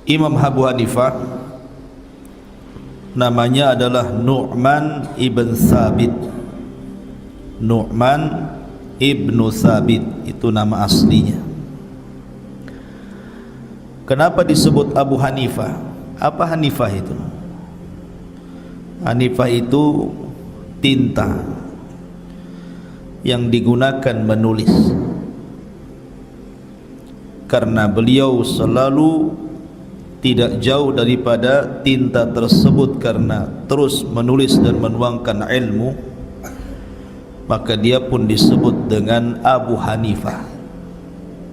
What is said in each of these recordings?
Imam Abu Hanifah namanya adalah Nu'man ibn Thabit. Nu'man ibnu Thabit itu nama aslinya. Kenapa disebut Abu Hanifah? Apa Hanifah itu? Hanifah itu tinta yang digunakan menulis, karena beliau selalu tidak jauh daripada tinta tersebut karena terus menulis dan menuangkan ilmu, maka dia pun disebut dengan Abu Hanifah.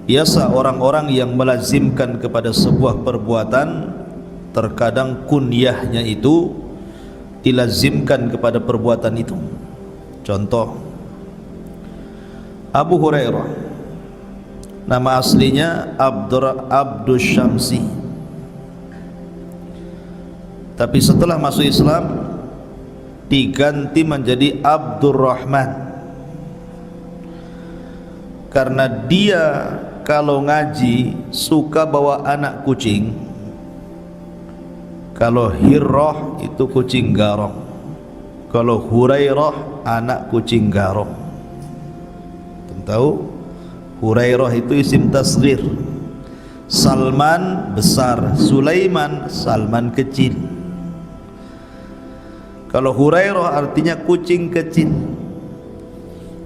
Biasa orang-orang yang melazimkan kepada sebuah perbuatan, terkadang kunyahnya itu dilazimkan kepada perbuatan itu. Contoh, Abu Hurairah nama aslinya Abdus Syamsi, tapi setelah masuk Islam diganti menjadi Abdurrahman, karena dia kalau ngaji suka bawa anak kucing. Kalau Hirrah itu kucing garong, kalau Hurairah anak kucing garong. Tahu? Hurairah itu isim tasghir, Salman besar, Sulaiman Salman kecil. Kalau Hurairah artinya kucing kecil.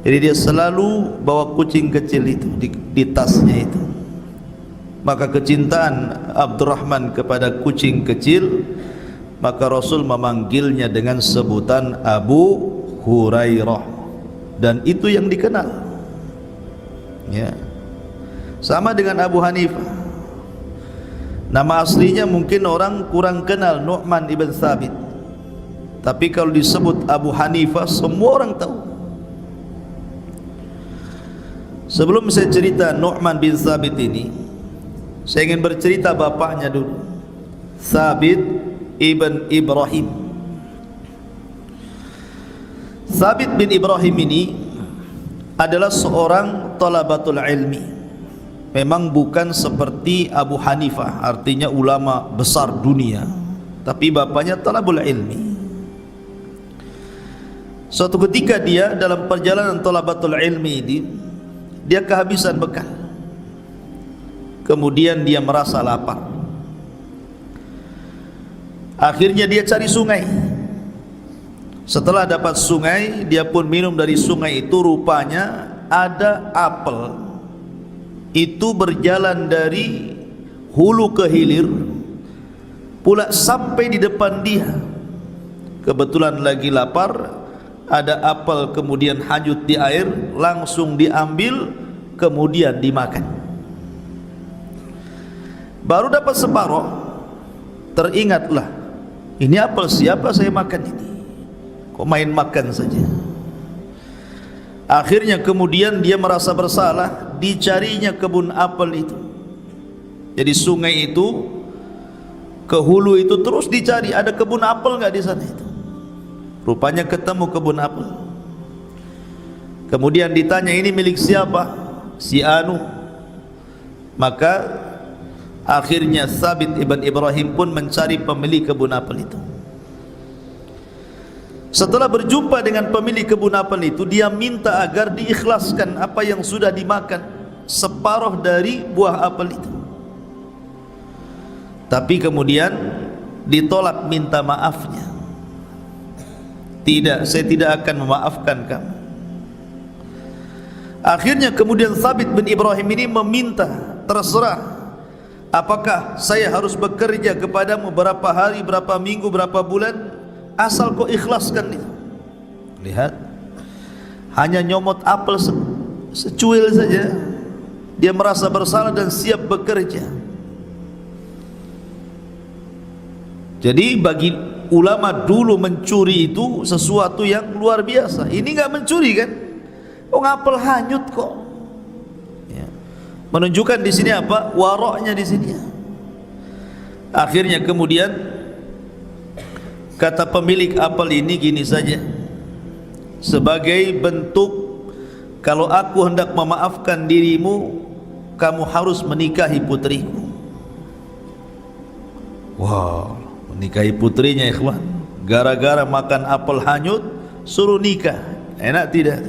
Jadi dia selalu bawa kucing kecil itu di tasnya itu. Maka kecintaan Abdurrahman kepada kucing kecil, maka Rasul memanggilnya dengan sebutan Abu Hurairah, dan itu yang dikenal. Ya. Sama dengan Abu Hanifah. Nama aslinya mungkin orang kurang kenal, Nu'man ibn Thabit. Tapi kalau disebut Abu Hanifah semua orang tahu. Sebelum saya cerita Nu'man bin Thabit ini, saya ingin bercerita bapaknya dulu, Thabit ibn Ibrahim. Thabit bin Ibrahim ini adalah seorang talabatul ilmi. Memang bukan seperti Abu Hanifah, artinya ulama besar dunia, tapi bapaknya talabul ilmi. Suatu ketika dia dalam perjalanan talabatul ilmi ini, dia kehabisan bekal. Kemudian dia merasa lapar. Akhirnya dia cari sungai. Setelah dapat sungai, dia pun minum dari sungai itu. Rupanya ada apel itu berjalan dari hulu ke hilir, pula sampai di depan dia. Kebetulan lagi lapar, ada apel kemudian hanyut di air, langsung diambil kemudian dimakan. Baru dapat separuh, teringatlah, ini apel siapa saya makan ini? Kok main makan saja? Akhirnya kemudian dia merasa bersalah, dicarinya kebun apel itu. Jadi sungai itu ke hulu itu terus dicari, ada kebun apel enggak di sana itu. Rupanya ketemu kebun apel. Kemudian ditanya, ini milik siapa? Si Anu. Maka akhirnya Thabit ibn Ibrahim pun mencari pemilik kebun apel itu. Setelah berjumpa dengan pemilik kebun apel itu, dia minta agar diikhlaskan apa yang sudah dimakan, separuh dari buah apel itu. Tapi kemudian ditolak minta maafnya. Tidak, saya tidak akan memaafkan kamu. Akhirnya kemudian Thabit bin Ibrahim ini meminta, terserah, apakah saya harus bekerja kepadamu berapa hari, berapa minggu, berapa bulan, asal kau ikhlaskan itu. Lihat, hanya nyomot apel secuil saja, dia merasa bersalah dan siap bekerja. Jadi bagi ulama dulu mencuri itu sesuatu yang luar biasa. Ini enggak mencuri kan? Oh, apel hanyut kok. Ya. Menunjukkan di sini apa? Waroknya di sini. Akhirnya kemudian kata pemilik apel ini gini saja, sebagai bentuk kalau aku hendak memaafkan dirimu, kamu harus menikahi putriku. Wow, menikahi putrinya ikhwan, gara-gara makan apel hanyut suruh nikah. Enak tidak?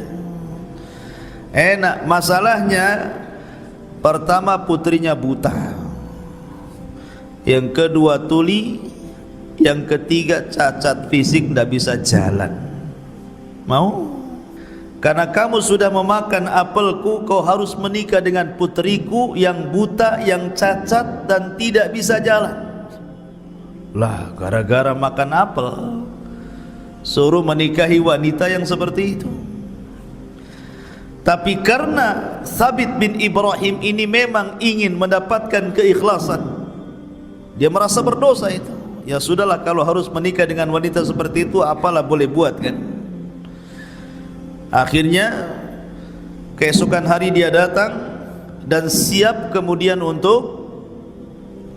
Enak. Masalahnya pertama putrinya buta, yang kedua tuli, yang ketiga cacat fisik, tidak bisa jalan. Mau? Karena kamu sudah memakan apelku, kau harus menikah dengan putriku yang buta, yang cacat dan tidak bisa jalan. Lah, gara-gara makan apel suruh menikahi wanita yang seperti itu. Tapi karena Thabit bin Ibrahim ini memang ingin mendapatkan keikhlasan, dia merasa berdosa itu. Ya sudahlah, kalau harus menikah dengan wanita seperti itu, apalah boleh buat kan. Akhirnya keesokan hari dia datang dan siap kemudian untuk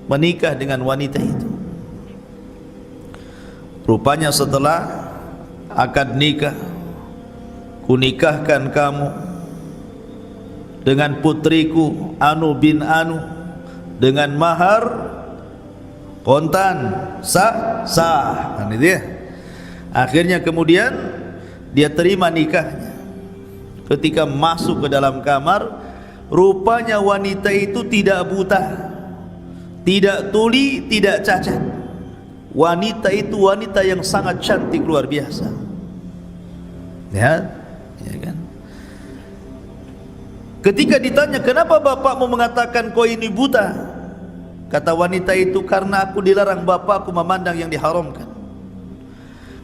menikah dengan wanita itu. Rupanya setelah akad nikah, kunikahkan kamu dengan putriku Anu bin Anu dengan mahar kontan sah. Kan itu ya. Akhirnya kemudian dia terima nikahnya. Ketika masuk ke dalam kamar, rupanya wanita itu tidak buta, tidak tuli, tidak cacat. Wanita itu wanita yang sangat cantik luar biasa. Ya, ya kan? Ketika ditanya, kenapa bapakmu mengatakan kau ini buta? Kata wanita itu, karena aku dilarang bapakku memandang yang diharamkan.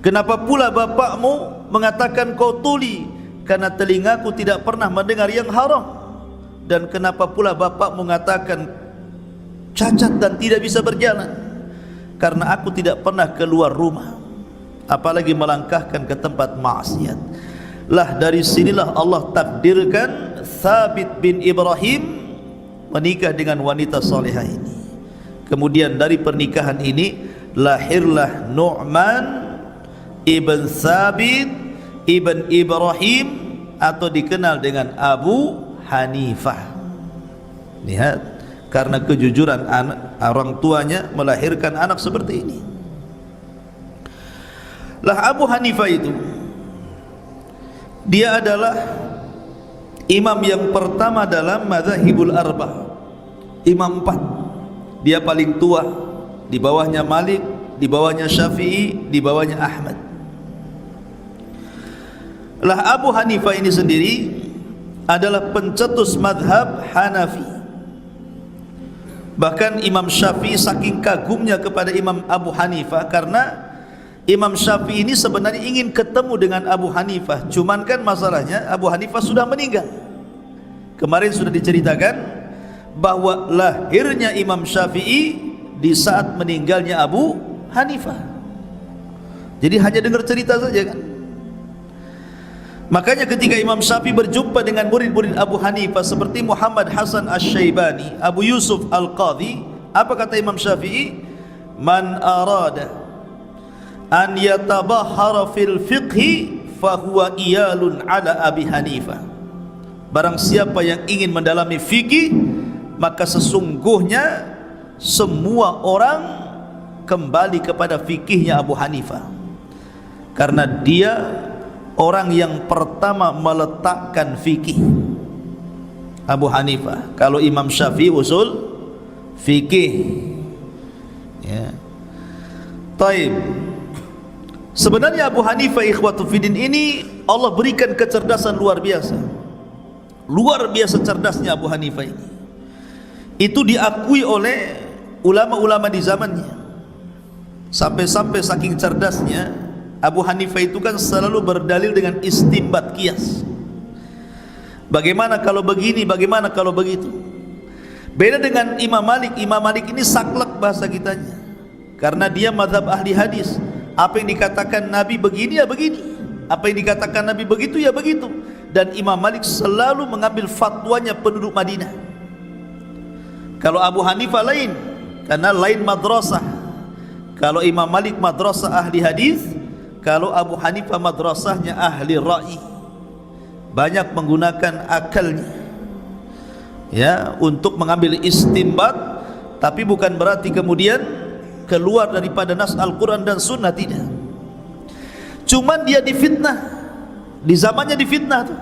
Kenapa pula bapakmu mengatakan kau tuli? Karena telingaku tidak pernah mendengar yang haram. Dan kenapa pula bapakmu mengatakan cacat dan tidak bisa berjalan? Karena aku tidak pernah keluar rumah, apalagi melangkahkan ke tempat maksiat. Lah, dari sinilah Allah takdirkan Thabit bin Ibrahim menikah dengan wanita salihah ini. Kemudian dari pernikahan ini lahirlah Nu'man ibn Thabit ibn Ibrahim, atau dikenal dengan Abu Hanifah. Lihat, karena kejujuran orang tuanya melahirkan anak seperti ini. Lah, Abu Hanifah itu dia adalah imam yang pertama dalam madzhabul arba', imam 4. Dia paling tua, di bawahnya Malik, di bawahnya Syafi'i, di bawahnya Ahmad. Lah, Abu Hanifah ini sendiri adalah pencetus madhab Hanafi. Bahkan Imam Syafi'i saking kagumnya kepada Imam Abu Hanifah, karena Imam Syafi'i ini sebenarnya ingin ketemu dengan Abu Hanifah, cuman kan masalahnya Abu Hanifah sudah meninggal. Kemarin sudah diceritakan bahwa lahirnya Imam Syafi'i di saat meninggalnya Abu Hanifah. Jadi hanya dengar cerita saja kan. Makanya ketika Imam Syafi'i berjumpa dengan murid-murid Abu Hanifah seperti Muhammad Hasan Asy-Syaibani, Abu Yusuf Al-Qadhi, apa kata Imam Syafi'i? Man arada an yatabahhara fil fiqhi fahuwa iyalun ala Abi Hanifah. Barang siapa yang ingin mendalami fikih, maka sesungguhnya semua orang kembali kepada fikihnya Abu Hanifah, karena dia orang yang pertama meletakkan fikih. Abu Hanifah. Kalau Imam Syafi'i usul fikih. Ya. Taib. Sebenarnya Abu Hanifah ikhwatu fiddin ini Allah berikan kecerdasan luar biasa. Luar biasa cerdasnya Abu Hanifah ini. Itu diakui oleh ulama-ulama di zamannya. Sampai-sampai saking cerdasnya Abu Hanifah itu kan selalu berdalil dengan istinbat qiyas. Bagaimana kalau begini, bagaimana kalau begitu. Beda dengan Imam Malik. Imam Malik ini saklek bahasa kitanya, karena dia mazhab ahli hadis. Apa yang dikatakan Nabi begini ya begini, apa yang dikatakan Nabi begitu ya begitu. Dan Imam Malik selalu mengambil fatwanya penduduk Madinah. Kalau Abu Hanifah lain, karena lain madrasah. Kalau Imam Malik madrasah ahli hadis, kalau Abu Hanifah madrasahnya ahli ra'i, banyak menggunakan akalnya ya untuk mengambil istinbat. Tapi bukan berarti kemudian keluar daripada nas Al-Quran dan Sunnah, tidak. Cuman dia difitnah, di zamannya difitnah tuh,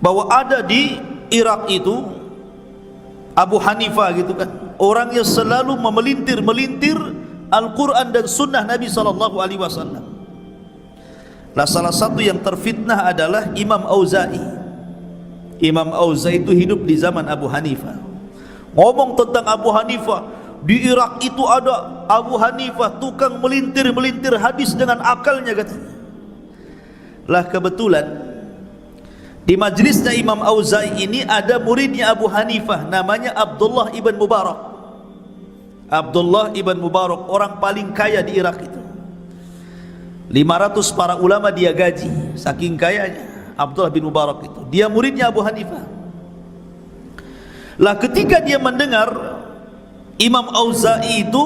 bahwa ada di Irak itu Abu Hanifah gitu kan, orang yang selalu memelintir Al-Quran dan Sunnah Nabi SAW. Nah, salah satu yang terfitnah adalah Imam Auza'i. Imam Auza'i itu hidup di zaman Abu Hanifah. Ngomong tentang Abu Hanifah, di Irak itu ada Abu Hanifah tukang melintir hadis dengan akalnya, katanya. Lah kebetulan di majlisnya Imam Auza'i ini ada muridnya Abu Hanifah, namanya Abdullah ibn Mubarak. Abdullah ibn Mubarak orang paling kaya di Irak itu. 500 para ulama dia gaji, saking kayanya Abdullah bin Mubarak itu. Dia muridnya Abu Hanifah. Lah ketika dia mendengar Imam Auza'i itu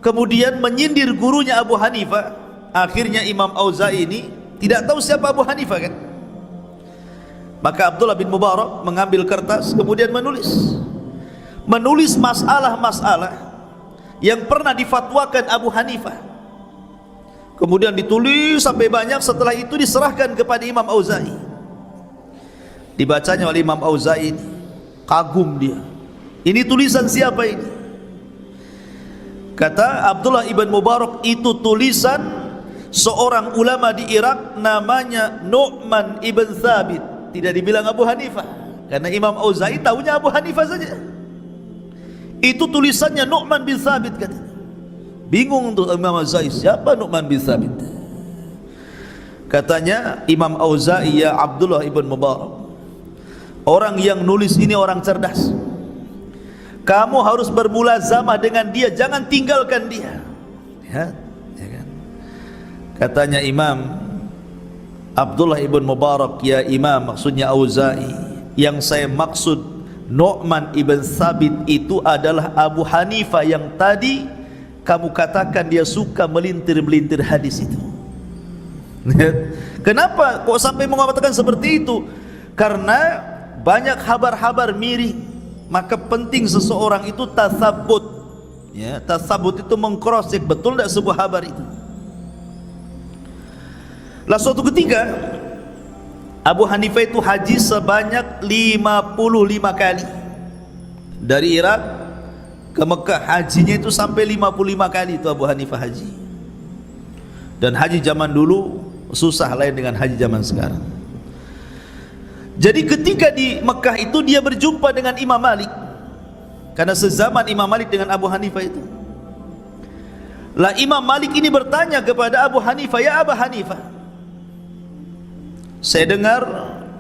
kemudian menyindir gurunya Abu Hanifah, akhirnya Imam Auza'i ini tidak tahu siapa Abu Hanifah kan. Maka Abdullah bin Mubarak mengambil kertas kemudian menulis masalah-masalah yang pernah difatwakan Abu Hanifah. Kemudian ditulis sampai banyak, setelah itu diserahkan kepada Imam Auza'i. Dibacanya oleh Imam Auza'i, kagum dia. Ini tulisan siapa ini? Kata Abdullah ibn Mubarak, itu tulisan seorang ulama di Irak namanya Nu'man ibn Thabit. Tidak dibilang Abu Hanifah, karena Imam Auza'i tahunya Abu Hanifah saja. Itu tulisannya Nu'man bin Thabit, katanya. Bingung untuk Imam Auza'i, siapa Nu'man bin Thabit? Katanya Imam Auza'i, ya Abdullah ibn Mubarak, orang yang nulis ini orang cerdas. Kamu harus bermulazamah dengan dia, jangan tinggalkan dia. Ya kan? Katanya Imam Abdullah ibn Mubarak, ya Imam, maksudnya Auza'i, yang saya maksud Nu'man ibn Thabit itu adalah Abu Hanifah yang tadi kamu katakan dia suka melintir hadis itu. Kenapa kok sampai mengatakan seperti itu? Karena banyak kabar-kabar miring. Maka penting seseorang itu tasabbut. Ya, tasabbut itu mengcross check betul tidak sebuah kabar itu. Lah suatu ketika Abu Hanifah itu haji sebanyak 55 kali. Dari Irak ke Mekah hajinya itu sampai 55 kali itu Abu Hanifah haji. Dan haji zaman dulu susah lain dengan haji zaman sekarang. Jadi ketika di Mekah itu dia berjumpa dengan Imam Malik, karena sezaman Imam Malik dengan Abu Hanifah itu. Lah Imam Malik ini bertanya kepada Abu Hanifah, ya Abu Hanifah, saya dengar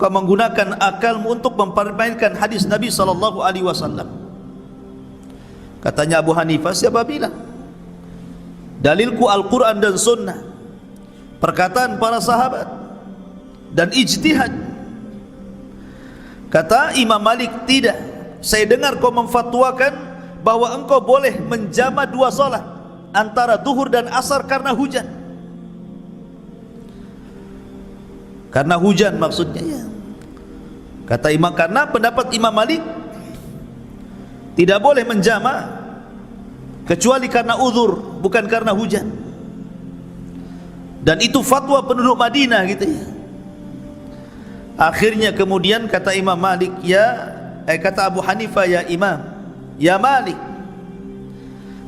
kau menggunakan akalmu untuk mempermainkan hadis Nabi SAW. Katanya Abu Hanifah, siapa bilang? Dalilku Al-Quran dan Sunnah, perkataan para sahabat dan ijtihad. Kata Imam Malik, tidak, saya dengar kau memfatwakan bahwa engkau boleh menjama 2 salat antara duhur dan asar karena hujan. Karena hujan maksudnya, ya. Kata Imam, karena pendapat Imam Malik tidak boleh menjama kecuali karena uzur, bukan karena hujan. Dan itu fatwa penduduk Madinah gitu ya. Akhirnya kemudian kata Imam Malik, kata Abu Hanifah, ya Imam, ya Malik,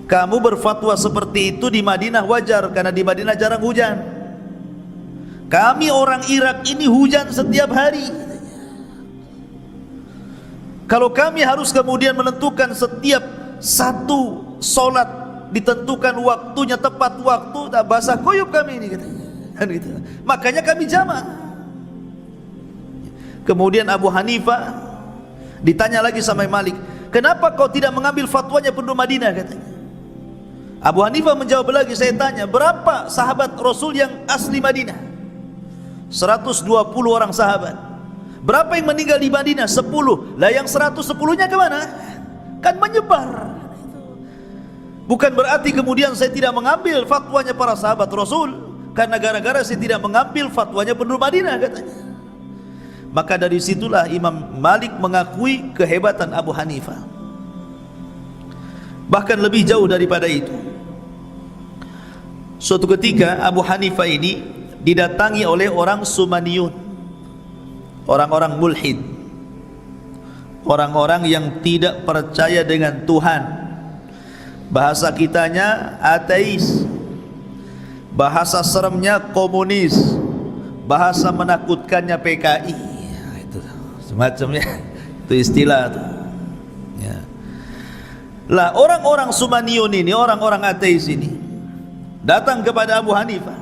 kamu berfatwa seperti itu di Madinah wajar, karena di Madinah jarang hujan. Kami orang Irak ini hujan setiap hari. Kalau kami harus kemudian menentukan setiap satu solat ditentukan waktunya tepat waktu, tak basah koyup kami ini, katanya. Kan gitu. Makanya kami jama'. Kemudian Abu Hanifah ditanya lagi sama Malik, kenapa kau tidak mengambil fatwanya penduduk Madinah, katanya. Abu Hanifah menjawab lagi, saya tanya, berapa sahabat Rasul yang asli Madinah? 120 orang sahabat. Berapa yang meninggal di Madinah? 10. Lah yang 110-nya kemana? Kan menyebar. Bukan berarti kemudian saya tidak mengambil fatwanya para sahabat Rasul, karena gara-gara saya tidak mengambil fatwanya penduduk Madinah, katanya. Maka dari situlah Imam Malik mengakui kehebatan Abu Hanifah. bahkan lebih jauh daripada itu. Suatu ketika Abu Hanifah ini didatangi oleh orang Sumaniyun, orang-orang mulhid, orang-orang yang tidak percaya dengan Tuhan. Bahasa kitanya ateis, bahasa seremnya komunis, bahasa menakutkannya PKI. Itu semacamnya, itu istilah itu. Ya. Lah orang-orang Sumaniyun ini, orang-orang ateis ini datang kepada Abu Hanifah,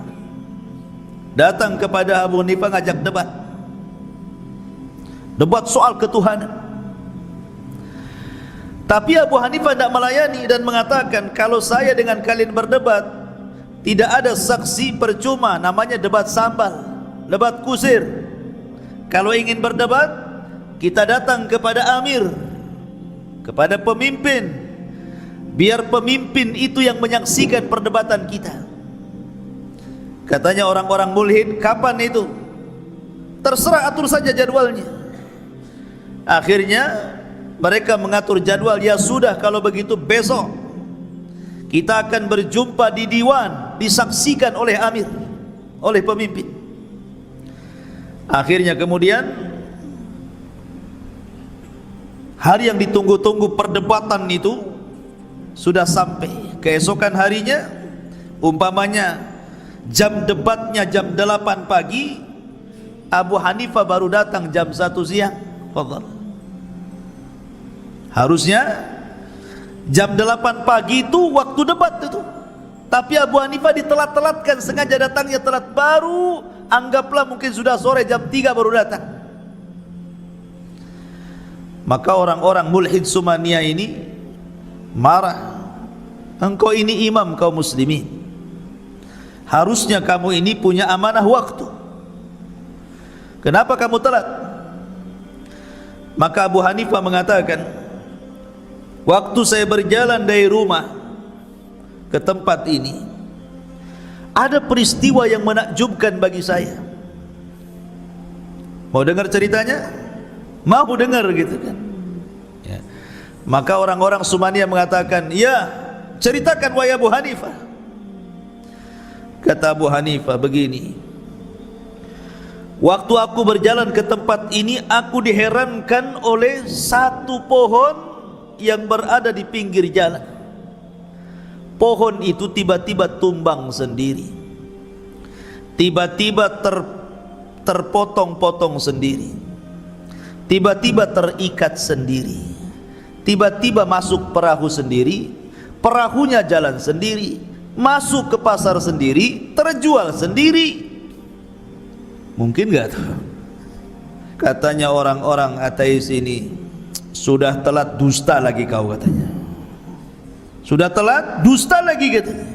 ngajak debat soal ketuhanan. Tapi Abu Hanifah tidak melayani dan mengatakan, kalau saya dengan kalian berdebat tidak ada saksi, percuma, namanya debat sambal, debat kusir. Kalau ingin berdebat, kita datang kepada amir, kepada pemimpin, biar pemimpin itu yang menyaksikan perdebatan kita. Katanya orang-orang mulhid, kapan itu? Terserah, atur saja jadwalnya. Akhirnya mereka mengatur jadwal. Ya sudah, kalau begitu besok kita akan berjumpa di diwan, disaksikan oleh amir, oleh pemimpin. Akhirnya kemudian hari yang ditunggu-tunggu perdebatan itu sudah sampai. Keesokan harinya, umpamanya jam debatnya jam 8 pagi, Abu Hanifah baru datang jam 1 siang. Fadhal. Harusnya jam 8 pagi itu waktu debat itu, tapi Abu Hanifah ditelat-telatkan, sengaja datangnya telat, baru anggaplah mungkin sudah sore jam 3 baru datang. Maka orang-orang mulhid Sumaniyah ini marah. Engkau ini imam kaum muslimin, harusnya kamu ini punya amanah waktu, kenapa kamu telat? Maka Abu Hanifah mengatakan, waktu saya berjalan dari rumah ke tempat ini, ada peristiwa yang menakjubkan bagi saya. Mau dengar ceritanya? Mau dengar gitu kan? Ya. Maka orang-orang Sumaniyah mengatakan, ya, ceritakan wahai Abu Hanifah. Kata Abu Hanifah begini, waktu aku berjalan ke tempat ini, aku diherankan oleh satu pohon yang berada di pinggir jalan. Pohon itu tiba-tiba tumbang sendiri, tiba-tiba terpotong-potong sendiri, tiba-tiba terikat sendiri, tiba-tiba masuk perahu sendiri, perahunya jalan sendiri, masuk ke pasar sendiri, terjual sendiri. Mungkin gak tuh? Katanya orang-orang ateis ini, sudah telat, dusta lagi kau, katanya. Sudah telat, dusta lagi, katanya.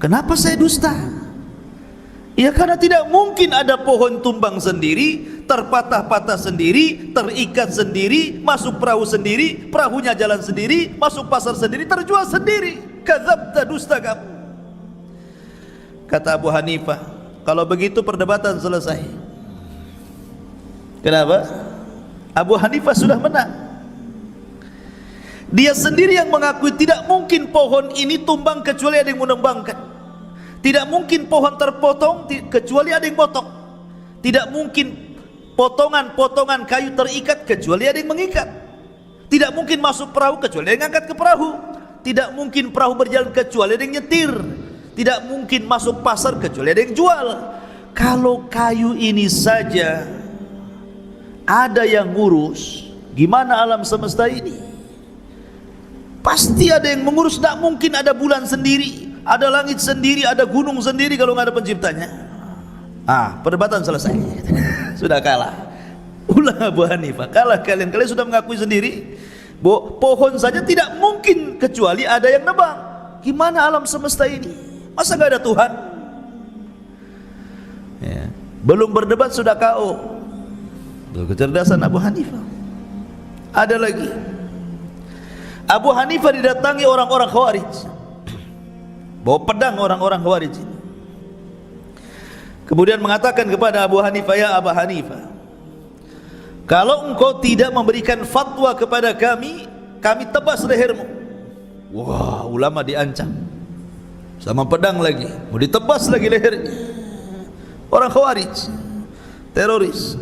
Kenapa saya dusta? Ya karena tidak mungkin ada pohon tumbang sendiri, terpatah-patah sendiri, terikat sendiri, masuk perahu sendiri, perahunya jalan sendiri, masuk pasar sendiri, terjual sendiri. Kadzabta, dusta kamu. Kata Abu Hanifah, kalau begitu perdebatan selesai. Kenapa? Abu Hanifah sudah menang. Dia sendiri yang mengakui tidak mungkin pohon ini tumbang kecuali ada yang menembangkan. Tidak mungkin pohon terpotong kecuali ada yang potong. Tidak mungkin potongan-potongan kayu terikat kecuali ada yang mengikat. Tidak mungkin masuk perahu kecuali ada yang angkat ke perahu. Tidak mungkin perahu berjalan kecuali ada yang nyetir. Tidak mungkin masuk pasar kecuali ada yang jual. Kalau kayu ini saja ada yang ngurus, gimana alam semesta ini? Pasti ada yang mengurus. Tidak mungkin ada bulan sendiri, ada langit sendiri, ada gunung sendiri kalau nggak ada penciptanya. Perdebatan selesai. Sudah kalah. Ulah Abu Hanifah, kalah kalian. Kalian sudah mengakui sendiri bahwa pohon saja tidak mungkin kecuali ada yang nebang. Gimana alam semesta ini? Masa gak ada Tuhan? Ya. Belum berdebat sudah KO. Kecerdasan Abu Hanifah. Ada lagi, Abu Hanifah didatangi orang-orang Khawarij, bawa pedang orang-orang Khawarij ini. Kemudian mengatakan kepada Abu Hanifah, ya Abu Hanifah, kalau engkau tidak memberikan fatwa kepada kami, kami tebas lehermu. Wah, ulama diancam sama pedang lagi, mau ditebas lagi lehernya. Orang Khawarij, teroris.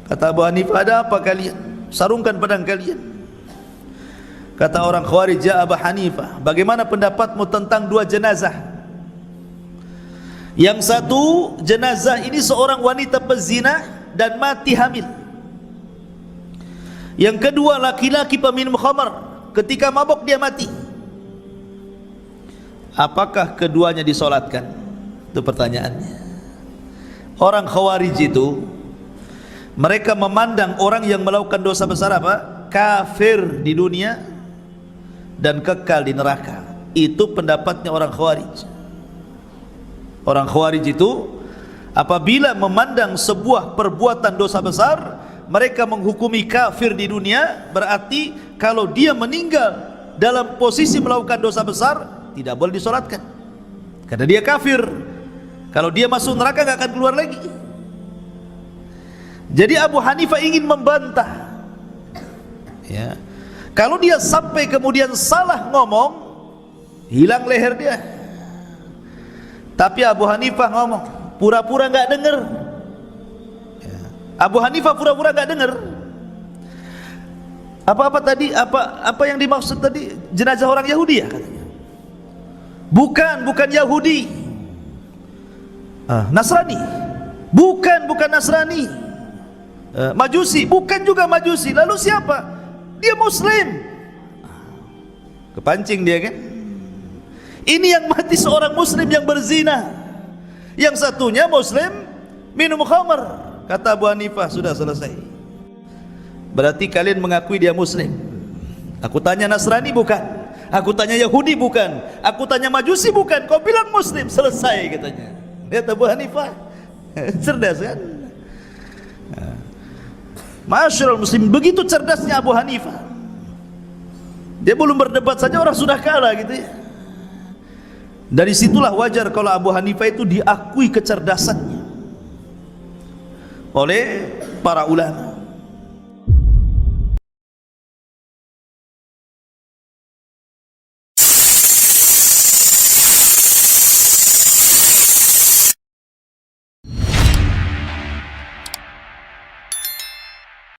Kata Abu Hanifah, ada apa kalian? Sarungkan pedang kalian. Kata orang Khawarij, ya Abu Hanifah, bagaimana pendapatmu tentang dua jenazah? Yang satu jenazah ini seorang wanita pezina dan mati hamil. Yang kedua laki-laki peminum khamar, ketika mabuk dia mati. Apakah keduanya disolatkan? Itu pertanyaannya. Orang Khawarij itu, mereka memandang orang yang melakukan dosa besar apa? Kafir di dunia dan kekal di neraka. Itu pendapatnya orang Khawarij. Orang Khawarij itu apabila memandang sebuah perbuatan dosa besar, mereka menghukumi kafir di dunia, berarti kalau dia meninggal dalam posisi melakukan dosa besar, tidak boleh disolatkan karena dia kafir. Kalau dia masuk neraka gak akan keluar lagi. Jadi Abu Hanifah ingin membantah, ya, kalau dia sampai kemudian salah ngomong, hilang leher dia. Tapi Abu Hanifah ngomong, pura-pura gak dengar. Abu Hanifah pura-pura gak dengar. Apa-apa tadi? Apa yang dimaksud tadi? Jenazah orang Yahudi ya katanya. Bukan Yahudi. Nasrani. Bukan Nasrani. Majusi, bukan juga Majusi. Lalu siapa? Dia Muslim. Kepancing dia kan? Ini yang mati seorang Muslim yang berzina. Yang satunya Muslim minum khamar. Kata Abu Hanifah, sudah selesai. Berarti kalian mengakui dia Muslim. Aku tanya Nasrani bukan, aku tanya Yahudi bukan, aku tanya Majusi bukan, kau bilang Muslim, selesai katanya. Lihat Abu Hanifah, cerdas kan? Masyarul Muslim, begitu cerdasnya Abu Hanifah. Dia belum berdebat saja orang sudah kalah gitu ya. Dari situlah wajar kalau Abu Hanifah itu diakui kecerdasannya oleh para ulama.